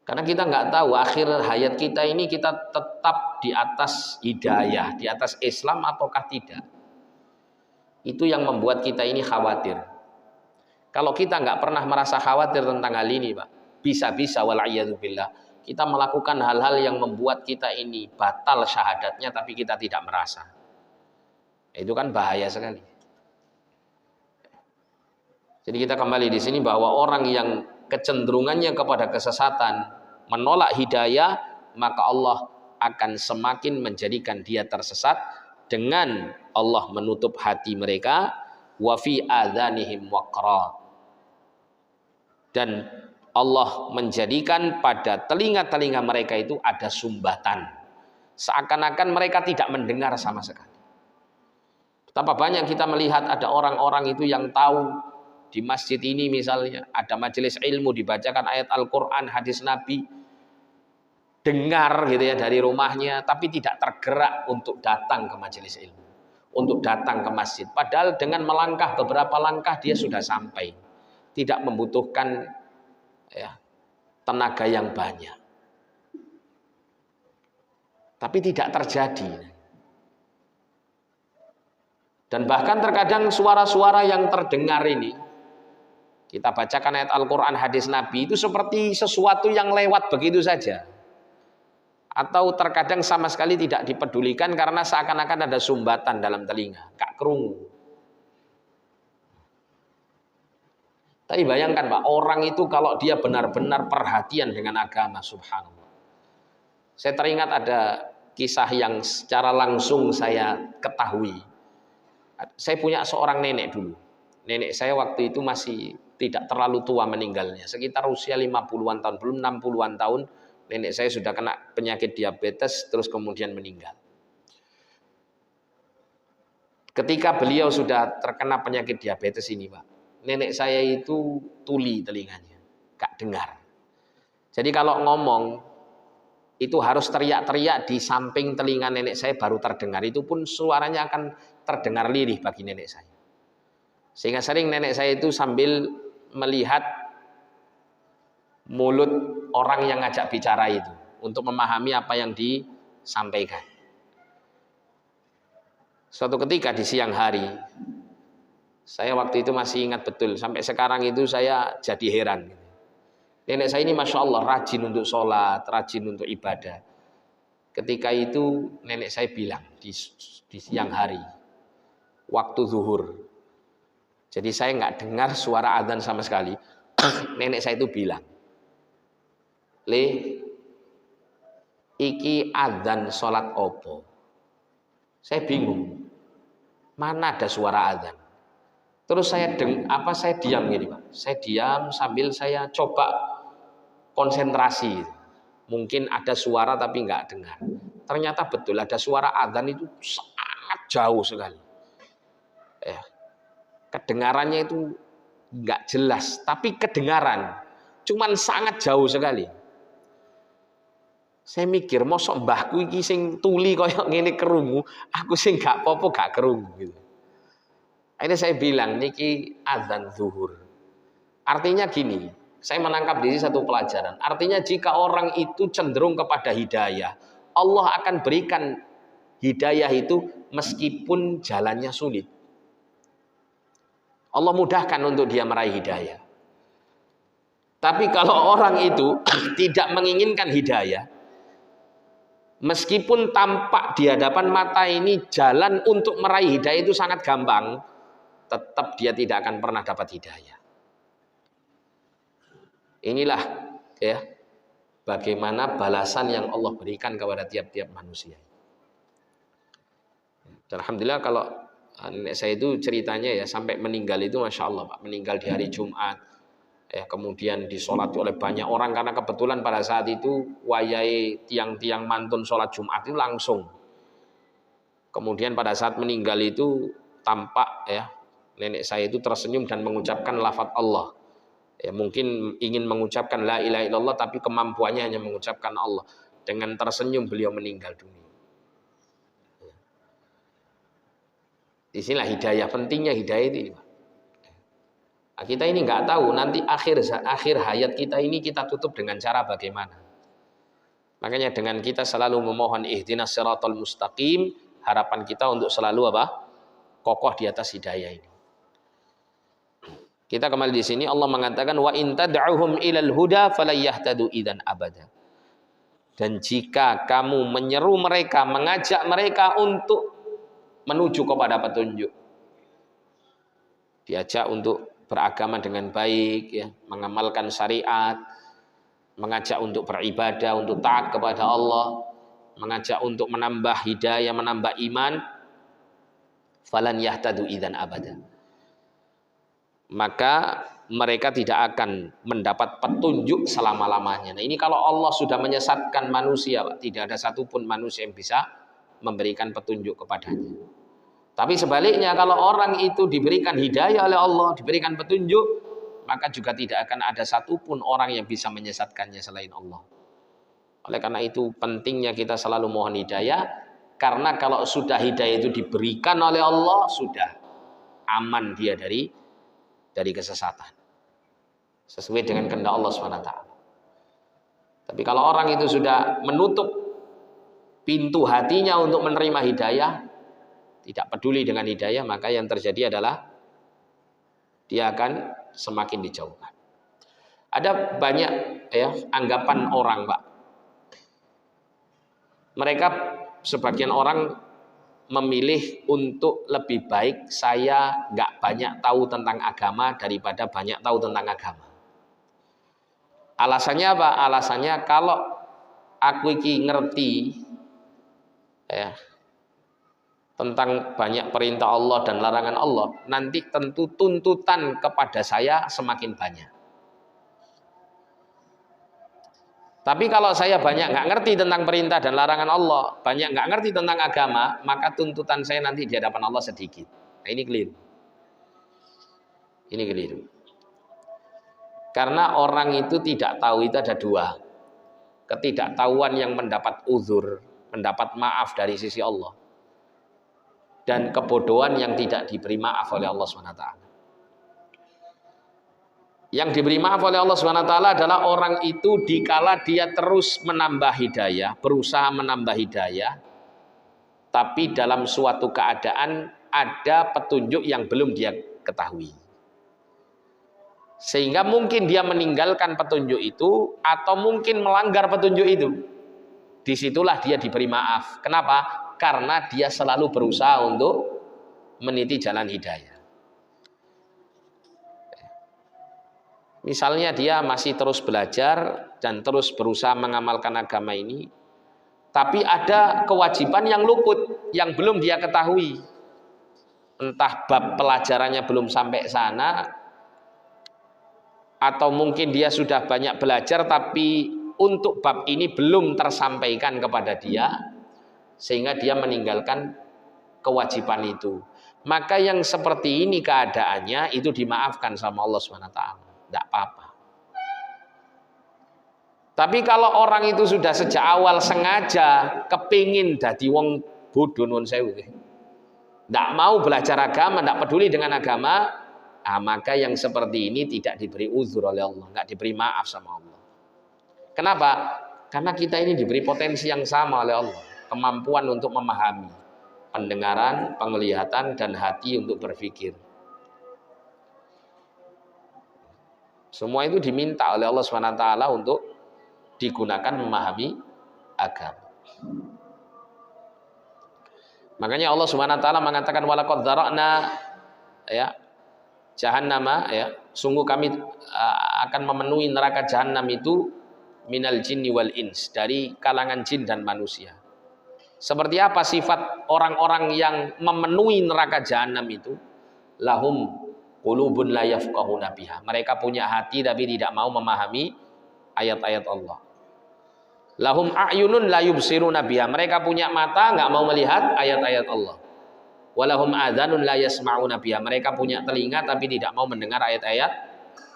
Karena kita nggak tahu akhir hayat kita ini kita tetap di atas hidayah, di atas Islam ataukah tidak. Itu yang membuat kita ini khawatir. Kalau kita nggak pernah merasa khawatir tentang hal ini, Pak, bisa-bisa wal'iyadzubillah kita melakukan hal-hal yang membuat kita ini batal syahadatnya tapi kita tidak merasa. Itu kan bahaya sekali. Jadi kita kembali di sini bahwa orang yang kecenderungannya kepada kesesatan, menolak hidayah, maka Allah akan semakin menjadikan dia tersesat dengan Allah menutup hati mereka, wa fi adzanihim waqra. Dan Allah menjadikan pada telinga-telinga mereka itu ada sumbatan. Seakan-akan mereka tidak mendengar sama sekali. Betapa banyak kita melihat ada orang-orang itu yang tahu di masjid ini misalnya ada majelis ilmu dibacakan ayat Al-Quran, hadis Nabi, dengar gitu ya dari rumahnya, tapi tidak tergerak untuk datang ke majelis ilmu, untuk datang ke masjid. Padahal dengan melangkah beberapa langkah dia sudah sampai, tidak membutuhkan ya, tenaga yang banyak. Tapi tidak terjadi. Dan bahkan terkadang suara-suara yang terdengar ini, kita bacakan ayat Al-Quran, hadis Nabi, itu seperti sesuatu yang lewat begitu saja. Atau terkadang sama sekali tidak dipedulikan karena seakan-akan ada sumbatan dalam telinga, gak kerungu. Tapi bayangkan Pak, orang itu kalau dia benar-benar perhatian dengan agama, subhanallah. Saya teringat ada kisah yang secara langsung saya ketahui. Saya punya seorang nenek dulu. Nenek saya waktu itu masih tidak terlalu tua meninggalnya, sekitar usia 50-an tahun, belum 60-an tahun, nenek saya sudah kena penyakit diabetes, terus kemudian meninggal. Ketika beliau sudah terkena penyakit diabetes ini, Pak, nenek saya itu tuli telinganya, gak dengar. Jadi kalau ngomong, itu harus teriak-teriak di samping telinga nenek saya baru terdengar, itu pun suaranya akan terdengar lirih bagi nenek saya. Sehingga sering nenek saya itu sambil melihat mulut orang yang ngajak bicara itu untuk memahami apa yang disampaikan. Suatu ketika di siang hari, saya waktu itu masih ingat betul, sampai sekarang itu saya jadi heran. Nenek saya ini Masya Allah rajin untuk sholat, rajin untuk ibadah. Ketika itu nenek saya bilang di siang hari, waktu zuhur. Jadi saya nggak dengar suara adzan sama sekali. Nenek saya itu bilang, "Le, iki adzan sholat opo?" Saya bingung. Mana ada suara adzan? Terus saya diam gini, Pak. Saya diam sambil saya coba konsentrasi. Mungkin ada suara tapi nggak dengar. Ternyata betul ada suara adzan itu sangat jauh sekali. Kedengarannya itu nggak jelas, tapi kedengaran, cuman sangat jauh sekali. Saya mikir, mosok mbahku iki sing tuli koyok ngene kerungu, aku sing gak popo gak kerungu gitu. Akhirnya saya bilang niki azan zuhur. Artinya gini, saya menangkap di sini satu pelajaran. Artinya jika orang itu cenderung kepada hidayah, Allah akan berikan hidayah itu meskipun jalannya sulit. Allah mudahkan untuk dia meraih hidayah. Tapi kalau orang itu tidak menginginkan hidayah, meskipun tampak di hadapan mata ini jalan untuk meraih hidayah itu sangat gampang, tetap dia tidak akan pernah dapat hidayah. Inilah ya bagaimana balasan yang Allah berikan kepada tiap-tiap manusia. Dan alhamdulillah kalau nenek saya itu ceritanya ya sampai meninggal itu Masya Allah Pak, meninggal di hari Jumat ya, kemudian disolati oleh banyak orang karena kebetulan pada saat itu wayai tiang-tiang mantun sholat Jumat itu langsung. Kemudian pada saat meninggal itu tampak ya nenek saya itu tersenyum dan mengucapkan lafaz Allah ya, mungkin ingin mengucapkan la ilaha illallah tapi kemampuannya hanya mengucapkan Allah. Dengan tersenyum beliau meninggal dunia. Di sinilah hidayah, pentingnya hidayah itu. Nah, kita ini nggak tahu nanti akhir hayat kita ini kita tutup dengan cara bagaimana. Makanya dengan kita selalu memohon ihdinas siratal mustaqim, harapan kita untuk selalu apa? Kokoh di atas hidayah ini. Kita kembali di sini Allah mengatakan wa in tad'uhum ilal huda falayahtadu idzan abada. Dan jika kamu menyeru mereka, mengajak mereka untuk menuju kepada petunjuk, diajak untuk beragama dengan baik, ya, mengamalkan syariat, mengajak untuk beribadah, untuk taat kepada Allah, mengajak untuk menambah hidayah, menambah iman, falan yahtadu idzan abada. Maka mereka tidak akan mendapat petunjuk selama-lamanya. Nah, ini kalau Allah sudah menyesatkan manusia, Pak, tidak ada satupun manusia yang bisa memberikan petunjuk kepadanya. Tapi sebaliknya kalau orang itu diberikan hidayah oleh Allah, diberikan petunjuk, maka juga tidak akan ada satupun orang yang bisa menyesatkannya selain Allah. Oleh karena itu pentingnya kita selalu mohon hidayah, karena kalau sudah hidayah itu diberikan oleh Allah, sudah aman dia dari kesesatan. Sesuai dengan kehendak Allah SWT. Tapi kalau orang itu sudah menutup pintu hatinya untuk menerima hidayah, tidak peduli dengan hidayah, maka yang terjadi adalah dia akan semakin dijauhkan. Ada banyak ya anggapan orang, Pak. Mereka sebagian orang memilih untuk lebih baik saya nggak banyak tahu tentang agama daripada banyak tahu tentang agama. Alasannya apa? Alasannya kalau aku iki ngerti ya tentang banyak perintah Allah dan larangan Allah, nanti tentu tuntutan kepada saya semakin banyak. Tapi kalau saya banyak nggak ngerti tentang perintah dan larangan Allah, banyak nggak ngerti tentang agama, maka tuntutan saya nanti di hadapan Allah sedikit. Nah, ini keliru. Ini keliru. Karena orang itu tidak tahu itu ada dua. Ketidaktahuan yang mendapat uzur, mendapat maaf dari sisi Allah. Dan kebodohan yang tidak diberi maaf oleh Allah SWT. Yang diberi maaf oleh Allah SWT adalah orang itu dikala dia terus menambah hidayah, berusaha menambah hidayah, tapi dalam suatu keadaan ada petunjuk yang belum dia ketahui. Sehingga mungkin dia meninggalkan petunjuk itu atau mungkin melanggar petunjuk itu. Disitulah dia diberi maaf. Kenapa? Karena dia selalu berusaha untuk meniti jalan hidayah. Misalnya dia masih terus belajar dan terus berusaha mengamalkan agama ini, tapi ada kewajiban yang luput, yang belum dia ketahui. Entah bab pelajarannya belum sampai sana, atau mungkin dia sudah banyak belajar tapi untuk bab ini belum tersampaikan kepada dia, sehingga dia meninggalkan kewajiban itu. Maka yang seperti ini keadaannya itu dimaafkan sama Allah SWT. Tidak apa-apa. Tapi kalau orang itu sudah sejak awal sengaja kepingin dadi wong bodoh nuwun sewu, tidak mau belajar agama, tidak peduli dengan agama, maka yang seperti ini tidak diberi uzur oleh Allah, tidak diberi maaf sama Allah. Kenapa? Karena kita ini diberi potensi yang sama oleh Allah, kemampuan untuk memahami, pendengaran, penglihatan, dan hati untuk berpikir. Semua itu diminta oleh Allah SWT untuk digunakan memahami agama. Makanya Allah SWT mengatakan walaqad dzara'na ya jahannama ya, sungguh kami akan memenuhi neraka jahanam itu minal jinni wal ins, dari kalangan jin dan manusia. Seperti apa sifat orang-orang yang memenuhi neraka jahanam itu? Lahum qulubun la yafqahuna biha. Mereka punya hati tapi tidak mau memahami ayat-ayat Allah. Lahum a'yunun la yubsiruna biha. Mereka punya mata enggak mau melihat ayat-ayat Allah. Walahum adzanun la yasma'una biha. Mereka punya telinga tapi tidak mau mendengar ayat-ayat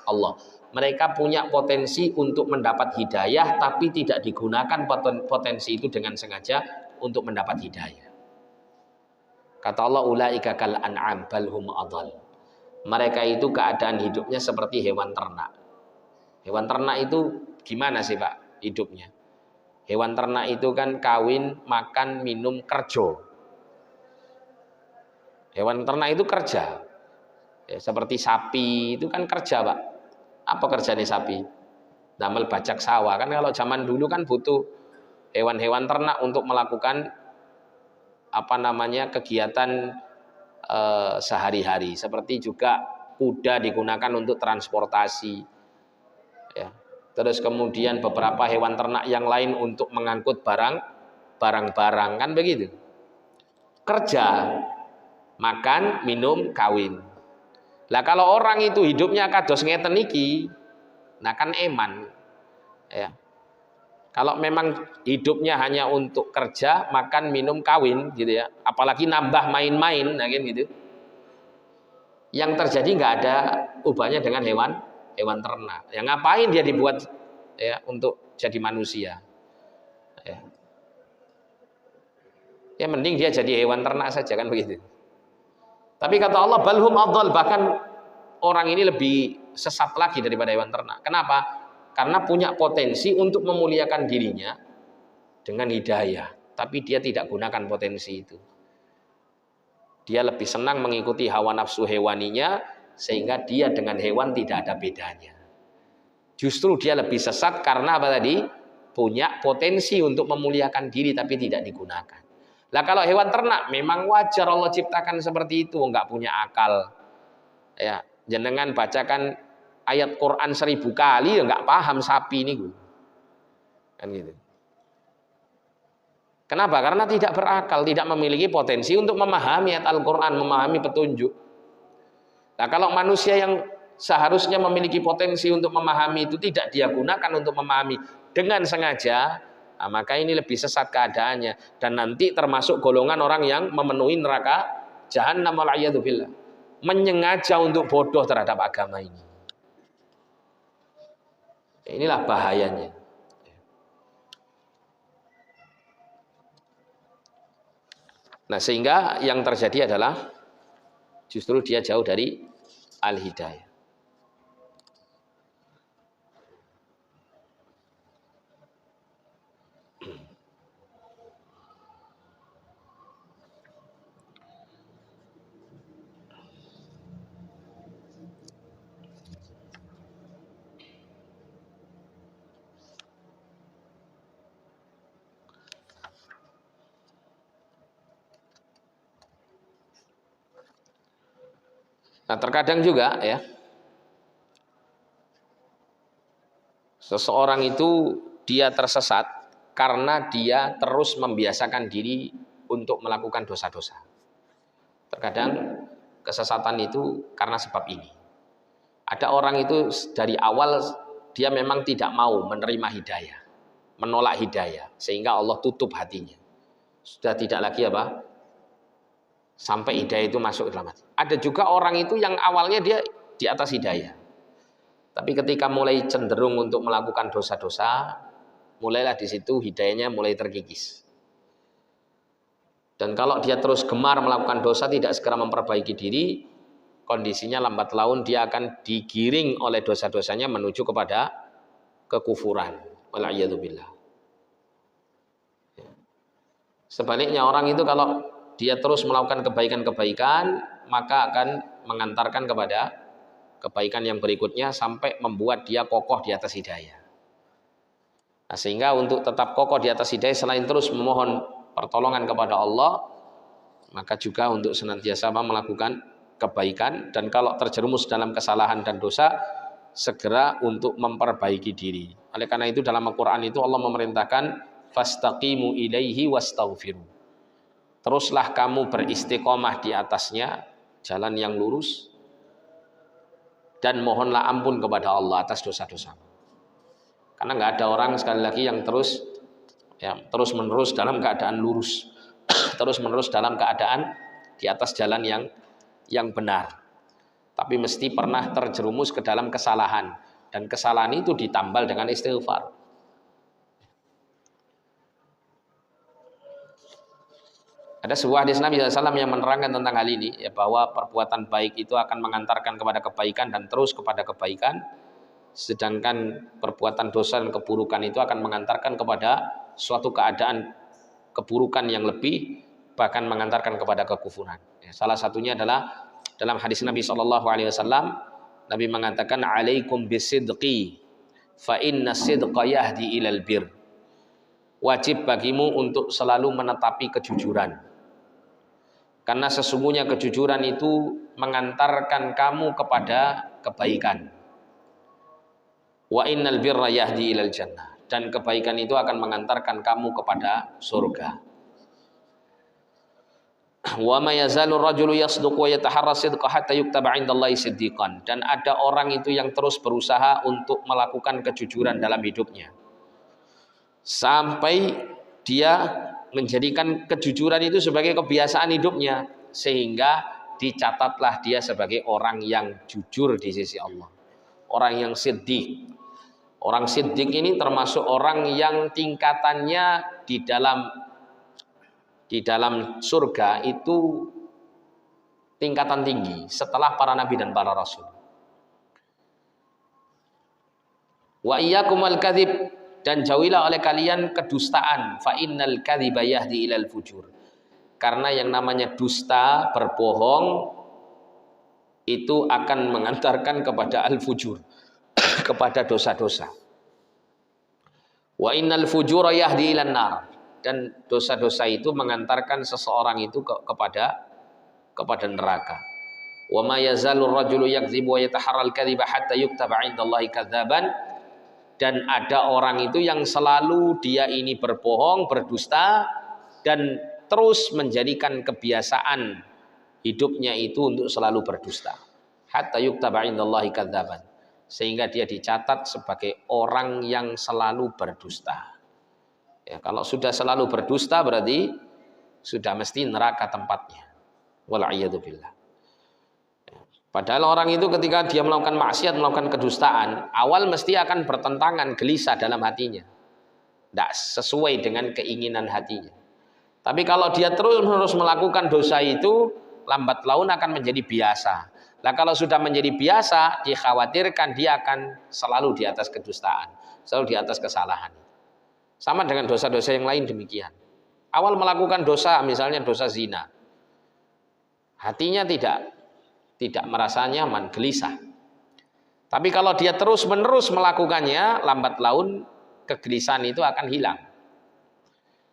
Allah. Mereka punya potensi untuk mendapat hidayah tapi tidak digunakan potensi itu dengan sengaja untuk mendapat hidayah. Kata Allah ulaika kal an'am bal hum adall. mereka itu keadaan hidupnya seperti hewan ternak. Hewan ternak itu gimana sih Pak hidupnya? Hewan ternak itu kan kawin, makan, minum, kerja. Hewan ternak itu kerja. Ya, seperti sapi itu kan kerja Pak. Apa kerjanya sapi? Damel bajak sawah. Kan kalau zaman dulu kan butuh hewan-hewan ternak untuk melakukan kegiatan sehari-hari. Seperti juga kuda digunakan untuk transportasi. Ya. Terus kemudian beberapa hewan ternak yang lain untuk mengangkut barang-barang kan begitu. Kerja, makan, minum, kawin. Lah kalau orang itu hidupnya kados ngeten iki, nah kan eman. Ya. Kalau memang hidupnya hanya untuk kerja, makan, minum, kawin gitu ya, apalagi nambah main-main, nah gitu. Yang terjadi nggak ada ubahnya dengan hewan ternak. Yang ngapain dia dibuat ya untuk jadi manusia? Ya mending dia jadi hewan ternak saja kan begitu. Tapi kata Allah balhum adhal, bahkan orang ini lebih sesat lagi daripada hewan ternak. Kenapa? Karena punya potensi untuk memuliakan dirinya dengan hidayah, tapi dia tidak gunakan potensi itu. Dia lebih senang mengikuti hawa nafsu hewaninya, sehingga dia dengan hewan tidak ada bedanya. Justru dia lebih sesat karena apa tadi? Punya potensi untuk memuliakan diri tapi tidak digunakan. Lah kalau hewan ternak memang wajar Allah ciptakan seperti itu, enggak punya akal. Ya, jenengan bacakan ayat Quran 1000 kali ya enggak paham sapi ini. Kan gitu. Kenapa? Karena tidak berakal, tidak memiliki potensi untuk memahami ayat Al-Quran, memahami petunjuk. Nah kalau manusia yang seharusnya memiliki potensi untuk memahami itu tidak dia gunakan untuk memahami dengan sengaja, nah, maka ini lebih sesat keadaannya. Dan nanti termasuk golongan orang yang memenuhi neraka Jahannam wal'iyadzubillah, menyengaja untuk bodoh terhadap agama ini. Inilah bahayanya. Nah sehingga yang terjadi adalah justru dia jauh dari al-hidayah. Nah terkadang juga ya seseorang itu dia tersesat karena dia terus membiasakan diri untuk melakukan dosa-dosa. Terkadang kesesatan itu karena sebab ini. Ada orang itu dari awal dia memang tidak mau menerima hidayah, menolak hidayah, sehingga Allah tutup hatinya. Sudah tidak lagi sampai hidayah itu masuk ke dalam hati. Ada juga orang itu yang awalnya dia di atas hidayah, tapi ketika mulai cenderung untuk melakukan dosa-dosa, mulailah di situ hidayahnya mulai terkikis. Dan kalau dia terus gemar melakukan dosa, tidak segera memperbaiki diri, kondisinya lambat laun dia akan digiring oleh dosa-dosanya menuju kepada kekufuran. Wal'iyadzubillah. Sebaliknya orang itu kalau dia terus melakukan kebaikan-kebaikan, maka akan mengantarkan kepada kebaikan yang berikutnya sampai membuat dia kokoh di atas hidayah. Nah, sehingga untuk tetap kokoh di atas hidayah, selain terus memohon pertolongan kepada Allah, maka juga untuk senantiasa melakukan kebaikan, dan kalau terjerumus dalam kesalahan dan dosa, segera untuk memperbaiki diri. Oleh karena itu dalam Al-Quran itu Allah memerintahkan fastaqimu ilaihi wastaghfiru. Teruslah kamu beristiqomah di atasnya, jalan yang lurus, dan mohonlah ampun kepada Allah atas dosa-dosa. Karena nggak ada orang sekali lagi yang terus menerus dalam keadaan lurus, terus menerus dalam keadaan di atas jalan yang benar. Tapi mesti pernah terjerumus ke dalam kesalahan, dan kesalahan itu ditambal dengan istighfar. Ada sebuah hadis Nabi SAW yang menerangkan tentang hal ini, ya, bahwa perbuatan baik itu akan mengantarkan kepada kebaikan dan terus kepada kebaikan, sedangkan perbuatan dosa dan keburukan itu akan mengantarkan kepada suatu keadaan keburukan yang lebih, bahkan mengantarkan kepada kekufuran. Ya, salah satunya adalah dalam hadis Nabi SAW, Nabi mengatakan, "Alaikum bisidqi, fa inna sidqa yahdi ilal bir." Wajib bagimu untuk selalu menetapi kejujuran, karena sesungguhnya kejujuran itu mengantarkan kamu kepada kebaikan. Wa innal birra yahdi ilal jannah, dan kebaikan itu akan mengantarkan kamu kepada surga. Wa ma yazalu rajulu yasduqu wa yataharra sidqa hatta yuktaba 'indallahi siddiqan, dan ada orang itu yang terus berusaha untuk melakukan kejujuran dalam hidupnya, sampai dia menjadikan kejujuran itu sebagai kebiasaan hidupnya, sehingga dicatatlah dia sebagai orang yang jujur di sisi Allah, orang yang siddiq. Orang siddiq ini termasuk orang yang tingkatannya di dalam surga itu tingkatan tinggi setelah para nabi dan para rasul. Wa iyyakumul kadzib, dan jauhilah oleh kalian kedustaan, fa innal kadziba yahdi ilal fujur, karena yang namanya dusta, berbohong, itu akan mengantarkan kepada al-fujur, kepada dosa-dosa. Wa innal fujura yahdi ilan nar, dan dosa-dosa itu mengantarkan seseorang itu kepada neraka. Wa ma yazalu rajulu yakdzibu wa yataharral kadziba hatta yuktaba 'indallahi kadzaban, dan ada orang itu yang selalu dia ini berbohong, berdusta, dan terus menjadikan kebiasaan hidupnya itu untuk selalu berdusta. Hatta yuktaba 'indallahi kadzaban, sehingga dia dicatat sebagai orang yang selalu berdusta. Ya, kalau sudah selalu berdusta berarti sudah mesti neraka tempatnya. Wal'iyadzubillah. Padahal orang itu ketika dia melakukan maksiat, melakukan kedustaan, awal mesti akan bertentangan, gelisah dalam hatinya, tidak sesuai dengan keinginan hatinya. Tapi kalau dia terus-menerus melakukan dosa itu, lambat laun akan menjadi biasa. Nah, kalau sudah menjadi biasa, dikhawatirkan dia akan selalu di atas kedustaan, selalu di atas kesalahan. Sama dengan dosa-dosa yang lain demikian. Awal melakukan dosa, misalnya dosa zina, hatinya tidak merasa nyaman, gelisah. Tapi kalau dia terus-menerus melakukannya, lambat laun kegelisahan itu akan hilang.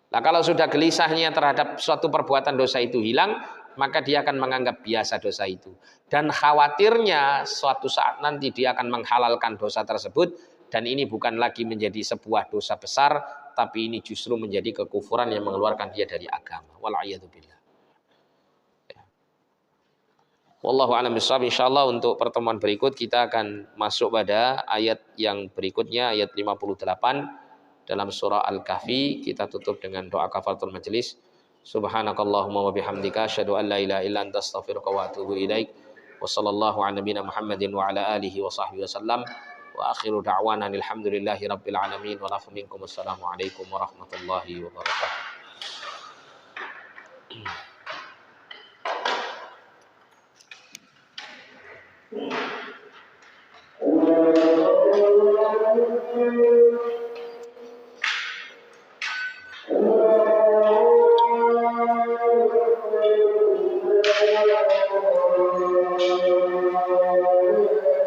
Nah, kalau sudah gelisahnya terhadap suatu perbuatan dosa itu hilang, maka dia akan menganggap biasa dosa itu. Dan khawatirnya suatu saat nanti dia akan menghalalkan dosa tersebut, dan ini bukan lagi menjadi sebuah dosa besar, tapi ini justru menjadi kekufuran yang mengeluarkan dia dari agama. Wal'iyadzubillah. Wallahu a'lam bishawab. Insyaallah untuk pertemuan berikut kita akan masuk pada ayat yang berikutnya, ayat 58 dalam surah Al-Kahfi. Kita tutup dengan doa kafaratul majelis. Subhanakallahumma wa bihamdika asyhadu an la ilaha illa anta astaghfiruka wa atubu ilaik. Wa sallallahu ala nabiyyina Muhammadin wa ala alihi wa sahbihi wasallam. Wa akhiru da'wana alhamdulillahi rabbil alamin wa lafu minkum. Assalamu alaikum warahmatullahi wabarakatuh.